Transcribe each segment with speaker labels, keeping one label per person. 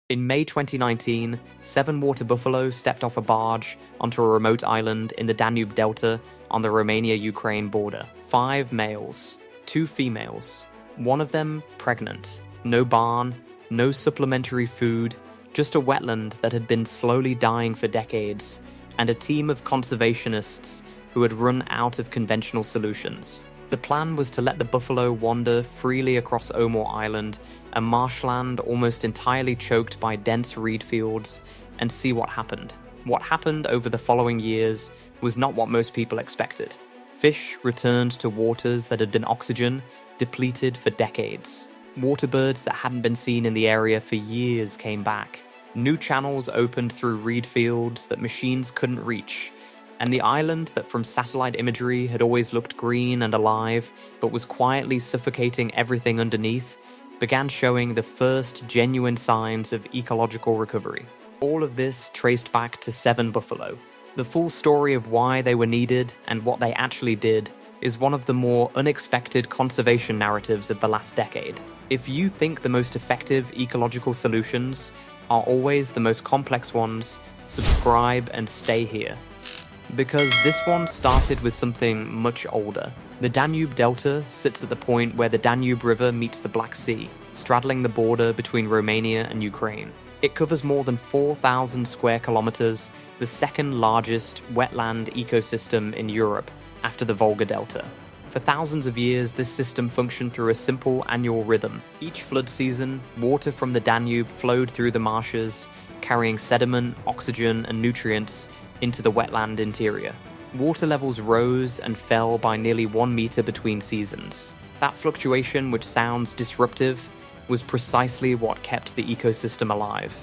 Speaker 1: In May 2019, 7 water buffalo stepped off a barge onto a remote island in the Danube Delta on the Romania-Ukraine border. 5 males, 2 females, one of them pregnant. No barn, no supplementary food, just a wetland that had been slowly dying for decades, and a team of conservationists who had run out of conventional solutions. The plan was to let the buffalo wander freely across Omor Island, a marshland almost entirely choked by dense reed fields, and see what happened. What happened over the following years was not what most people expected. Fish returned to waters that had been oxygen depleted for decades. Waterbirds that hadn't been seen in the area for years came back. New channels opened through reed fields that machines couldn't reach, and the island that from satellite imagery had always looked green and alive, but was quietly suffocating everything underneath, began showing the first genuine signs of ecological recovery. All of this traced back to 7 buffalo. The full story of why they were needed and what they actually did is one of the more unexpected conservation narratives of the last decade. If you think the most effective ecological solutions are always the most complex ones, subscribe and stay here. Because this one started with something much older. The Danube Delta sits at the point where the Danube River meets the Black Sea, straddling the border between Romania and Ukraine. It covers more than 4,000 square kilometers, the second largest wetland ecosystem in Europe, after the Volga Delta. For thousands of years, this system functioned through a simple annual rhythm. Each flood season, water from the Danube flowed through the marshes, carrying sediment, oxygen, and nutrients into the wetland interior. Water levels rose and fell by nearly 1 meter between seasons. That fluctuation, which sounds disruptive, was precisely what kept the ecosystem alive.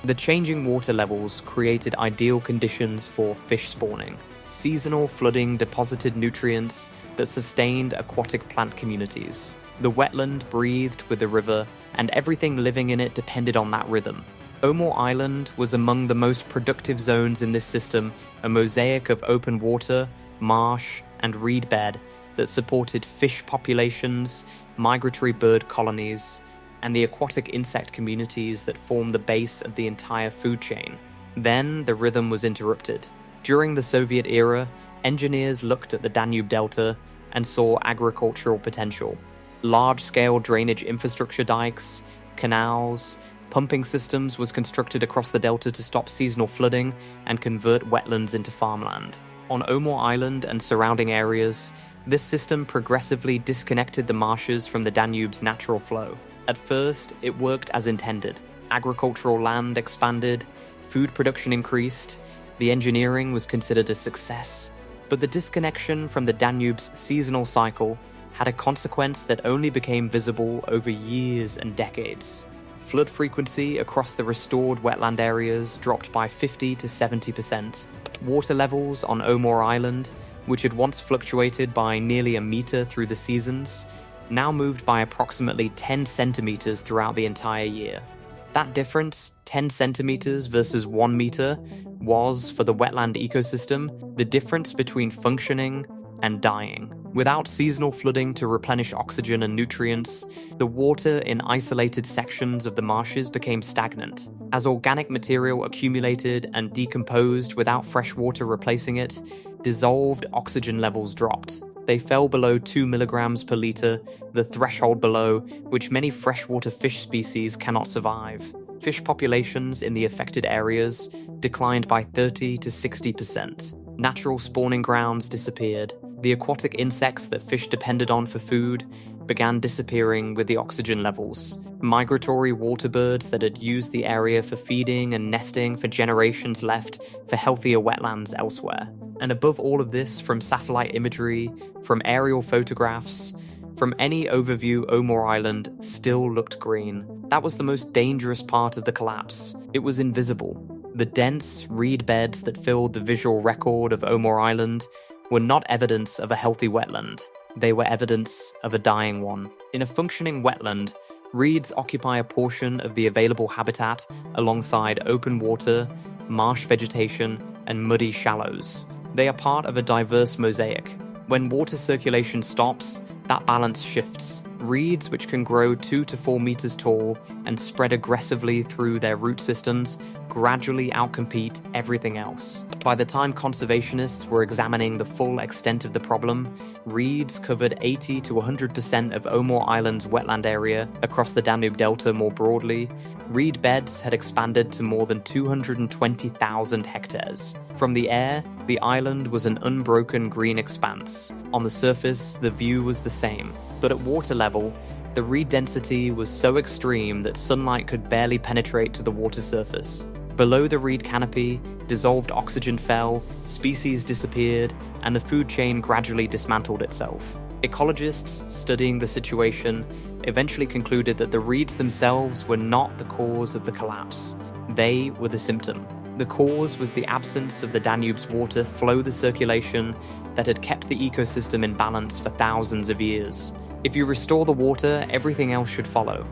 Speaker 1: The changing water levels created ideal conditions for fish spawning. Seasonal flooding deposited nutrients that sustained aquatic plant communities. The wetland breathed with the river, and everything living in it depended on that rhythm. Omor Island was among the most productive zones in this system, a mosaic of open water, marsh, and reed bed that supported fish populations, migratory bird colonies, and the aquatic insect communities that form the base of the entire food chain. Then the rhythm was interrupted. During the Soviet era, engineers looked at the Danube Delta and saw agricultural potential. Large-scale drainage infrastructure dikes, canals, pumping systems was constructed across the delta to stop seasonal flooding and convert wetlands into farmland. On Omor Island and surrounding areas, this system progressively disconnected the marshes from the Danube's natural flow. At first, it worked as intended. Agricultural land expanded, food production increased, the engineering was considered a success, but the disconnection from the Danube's seasonal cycle had a consequence that only became visible over years and decades. Flood frequency across the restored wetland areas dropped by 50 to 70%. Water levels on Omor Island, which had once fluctuated by nearly a meter through the seasons, now moved by approximately 10 centimeters throughout the entire year. That difference, 10 centimeters versus 1 meter, was, for the wetland ecosystem, the difference between functioning and dying. Without seasonal flooding to replenish oxygen and nutrients, the water in isolated sections of the marshes became stagnant. As organic material accumulated and decomposed without fresh water replacing it, dissolved oxygen levels dropped. They fell below 2 milligrams per liter, the threshold below which many freshwater fish species cannot survive. Fish populations in the affected areas declined by 30 to 60%. Natural spawning grounds disappeared. The aquatic insects that fish depended on for food began disappearing with the oxygen levels. Migratory water birds that had used the area for feeding and nesting for generations left for healthier wetlands elsewhere. And above all of this, from satellite imagery, from aerial photographs, from any overview, Omor Island still looked green. That was the most dangerous part of the collapse. It was invisible. The dense reed beds that filled the visual record of Omor Island were not evidence of a healthy wetland. They were evidence of a dying one. In a functioning wetland, reeds occupy a portion of the available habitat alongside open water, marsh vegetation, and muddy shallows. They are part of a diverse mosaic. When water circulation stops, that balance shifts. Reeds, which can grow 2 to 4 meters tall and spread aggressively through their root systems, gradually outcompete everything else. By the time conservationists were examining the full extent of the problem, reeds covered 80 to 100% of Omor Island's wetland area across the Danube Delta more broadly. Reed beds had expanded to more than 220,000 hectares. From the air, the island was an unbroken green expanse. On the surface, the view was the same, but at water level, the reed density was so extreme that sunlight could barely penetrate to the water surface. Below the reed canopy, dissolved oxygen fell, species disappeared, and the food chain gradually dismantled itself. Ecologists studying the situation eventually concluded that the reeds themselves were not the cause of the collapse. They were the symptom. The cause was the absence of the Danube's water flow the circulation that had kept the ecosystem in balance for thousands of years. If you restore the water, everything else should follow.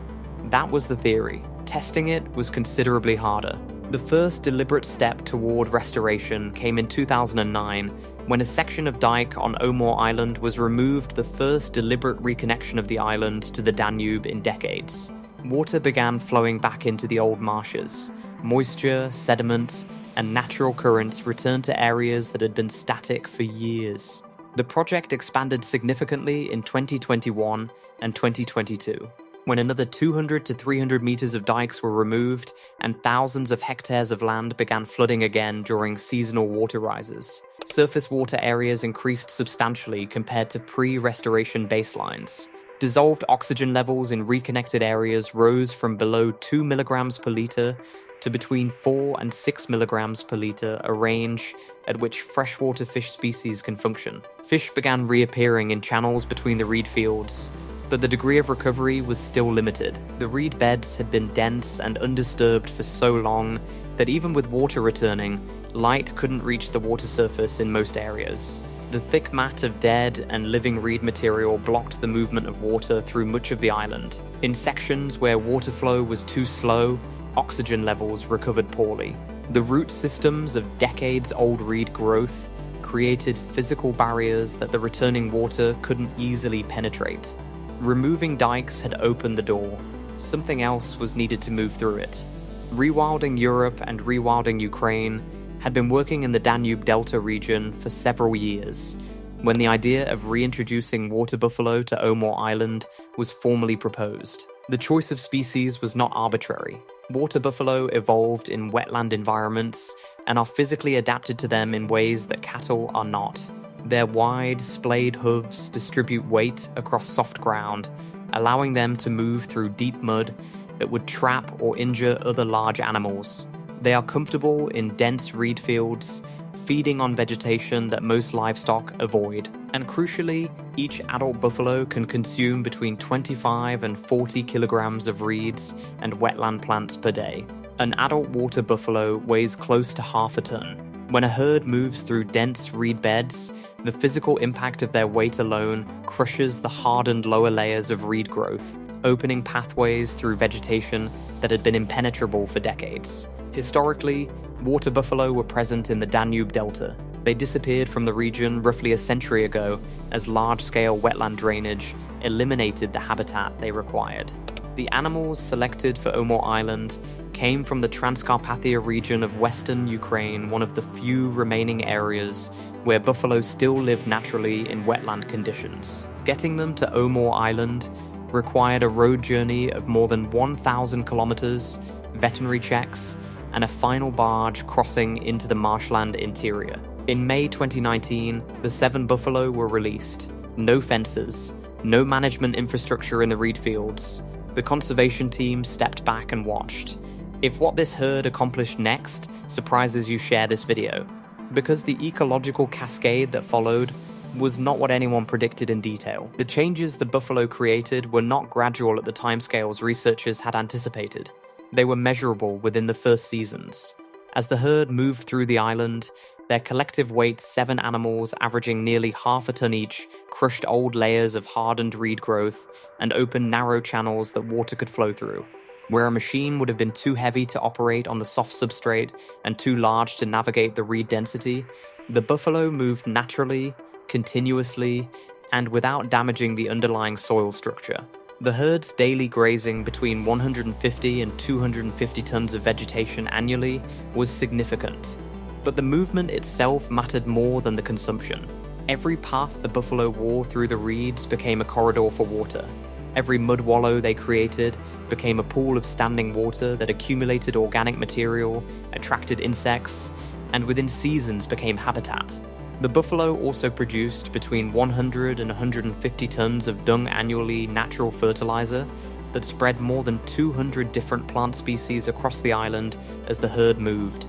Speaker 1: That was the theory. Testing it was considerably harder. The first deliberate step toward restoration came in 2009, when a section of dike on Omor Island was removed, the first deliberate reconnection of the island to the Danube in decades. Water began flowing back into the old marshes. Moisture, sediment, and natural currents returned to areas that had been static for years. The project expanded significantly in 2021 and 2022. When another 200 to 300 meters of dikes were removed and thousands of hectares of land began flooding again during seasonal water rises. Surface water areas increased substantially compared to pre-restoration baselines. Dissolved oxygen levels in reconnected areas rose from below 2 milligrams per liter to between 4 and 6 milligrams per liter, a range at which freshwater fish species can function. Fish began reappearing in channels between the reed fields, but the degree of recovery was still limited. The reed beds had been dense and undisturbed for so long that even with water returning, light couldn't reach the water surface in most areas. The thick mat of dead and living reed material blocked the movement of water through much of the island. In sections where water flow was too slow, oxygen levels recovered poorly. The root systems of decades-old reed growth created physical barriers that the returning water couldn't easily penetrate. Removing dikes had opened the door. Something else was needed to move through it. Rewilding Europe and Rewilding Ukraine had been working in the Danube Delta region for several years, when the idea of reintroducing water buffalo to Omor Island was formally proposed. The choice of species was not arbitrary. Water buffalo evolved in wetland environments and are physically adapted to them in ways that cattle are not. Their wide, splayed hooves distribute weight across soft ground, allowing them to move through deep mud that would trap or injure other large animals. They are comfortable in dense reed fields, feeding on vegetation that most livestock avoid. And crucially, each adult buffalo can consume between 25 and 40 kilograms of reeds and wetland plants per day. An adult water buffalo weighs close to half a ton. When a herd moves through dense reed beds, the physical impact of their weight alone crushes the hardened lower layers of reed growth, opening pathways through vegetation that had been impenetrable for decades. Historically, water buffalo were present in the Danube Delta. They disappeared from the region roughly a century ago as large-scale wetland drainage eliminated the habitat they required. The animals selected for Omor Island came from the Transcarpathia region of western Ukraine, one of the few remaining areas where buffalo still live naturally in wetland conditions. Getting them to Omor Island required a road journey of more than 1,000 kilometers, veterinary checks, and a final barge crossing into the marshland interior. In May 2019, the 7 buffalo were released. No fences, no management infrastructure in the reed fields. The conservation team stepped back and watched. If what this herd accomplished next surprises you, share this video, because the ecological cascade that followed was not what anyone predicted in detail. The changes the buffalo created were not gradual at the timescales researchers had anticipated. They were measurable within the first seasons. As the herd moved through the island, their collective weight, 7 animals averaging nearly half a ton each, crushed old layers of hardened reed growth and opened narrow channels that water could flow through. Where a machine would have been too heavy to operate on the soft substrate and too large to navigate the reed density, the buffalo moved naturally, continuously, and without damaging the underlying soil structure. The herd's daily grazing between 150 and 250 tons of vegetation annually was significant, but the movement itself mattered more than the consumption. Every path the buffalo wore through the reeds became a corridor for water. Every mud wallow they created became a pool of standing water that accumulated organic material, attracted insects, and within seasons became habitat. The buffalo also produced between 100 and 150 tons of dung annually, natural fertilizer that spread more than 200 different plant species across the island as the herd moved.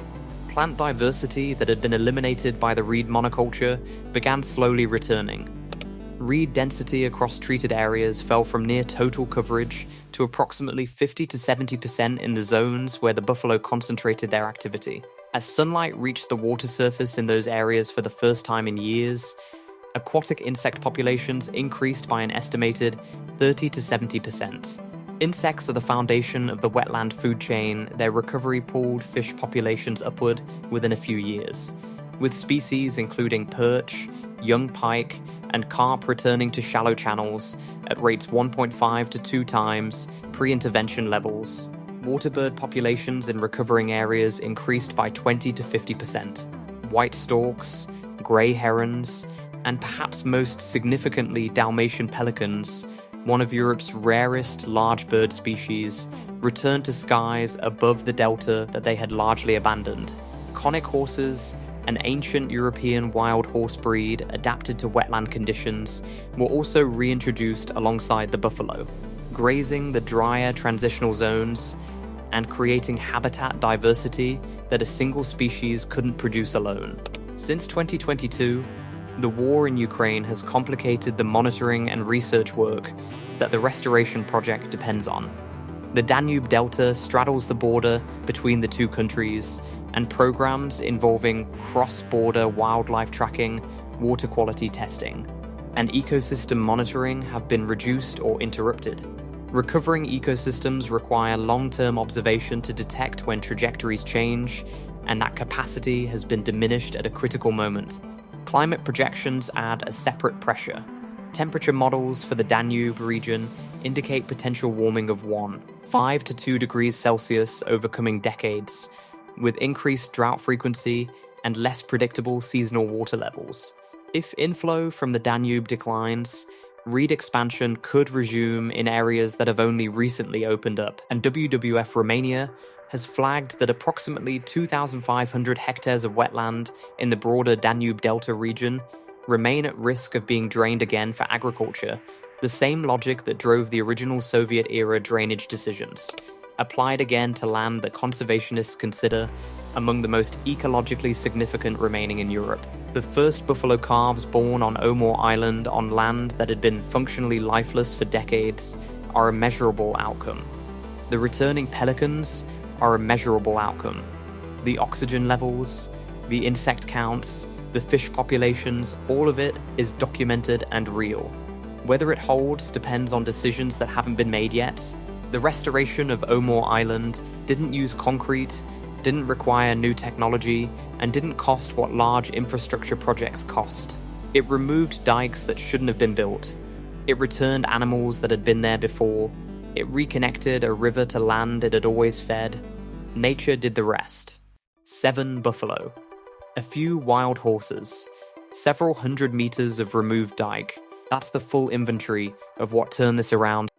Speaker 1: Plant diversity that had been eliminated by the reed monoculture began slowly returning. Reed density across treated areas fell from near total coverage to approximately 50 to 70% in the zones where the buffalo concentrated their activity. As sunlight reached the water surface in those areas for the first time in years, aquatic insect populations increased by an estimated 30 to 70%. Insects are the foundation of the wetland food chain. Their recovery pulled fish populations upward within a few years, with species including perch, young pike, and carp returning to shallow channels at rates 1.5 to 2 times pre-intervention levels. Waterbird populations in recovering areas increased by 20 to 50%. White storks, grey herons, and perhaps most significantly Dalmatian pelicans, one of Europe's rarest large bird species, returned to skies above the delta that they had largely abandoned. Conic horses, an ancient European wild horse breed adapted to wetland conditions, were also reintroduced alongside the buffalo, grazing the drier transitional zones and creating habitat diversity that a single species couldn't produce alone. Since 2022, the war in Ukraine has complicated the monitoring and research work that the restoration project depends on. The Danube Delta straddles the border between the two countries, and programs involving cross-border wildlife tracking, water quality testing, and ecosystem monitoring have been reduced or interrupted. Recovering ecosystems require long-term observation to detect when trajectories change, and that capacity has been diminished at a critical moment. Climate projections add a separate pressure. Temperature models for the Danube region indicate potential warming of 1.5 to 2 degrees Celsius over coming decades, with increased drought frequency and less predictable seasonal water levels. If inflow from the Danube declines, reed expansion could resume in areas that have only recently opened up, and WWF Romania has flagged that approximately 2,500 hectares of wetland in the broader Danube Delta region remain at risk of being drained again for agriculture, the same logic that drove the original Soviet-era drainage decisions, applied again to land that conservationists consider among the most ecologically significant remaining in Europe. The first buffalo calves born on Omor Island on land that had been functionally lifeless for decades are a measurable outcome. The returning pelicans are a measurable outcome. The oxygen levels, the insect counts, the fish populations, all of it is documented and real. Whether it holds depends on decisions that haven't been made yet. The restoration of Omor Island didn't use concrete, didn't require new technology, and didn't cost what large infrastructure projects cost. It removed dikes that shouldn't have been built. It returned animals that had been there before. It reconnected a river to land it had always fed. Nature did the rest. 7 buffalo. A few wild horses. Several hundred meters of removed dike. That's the full inventory of what turned this around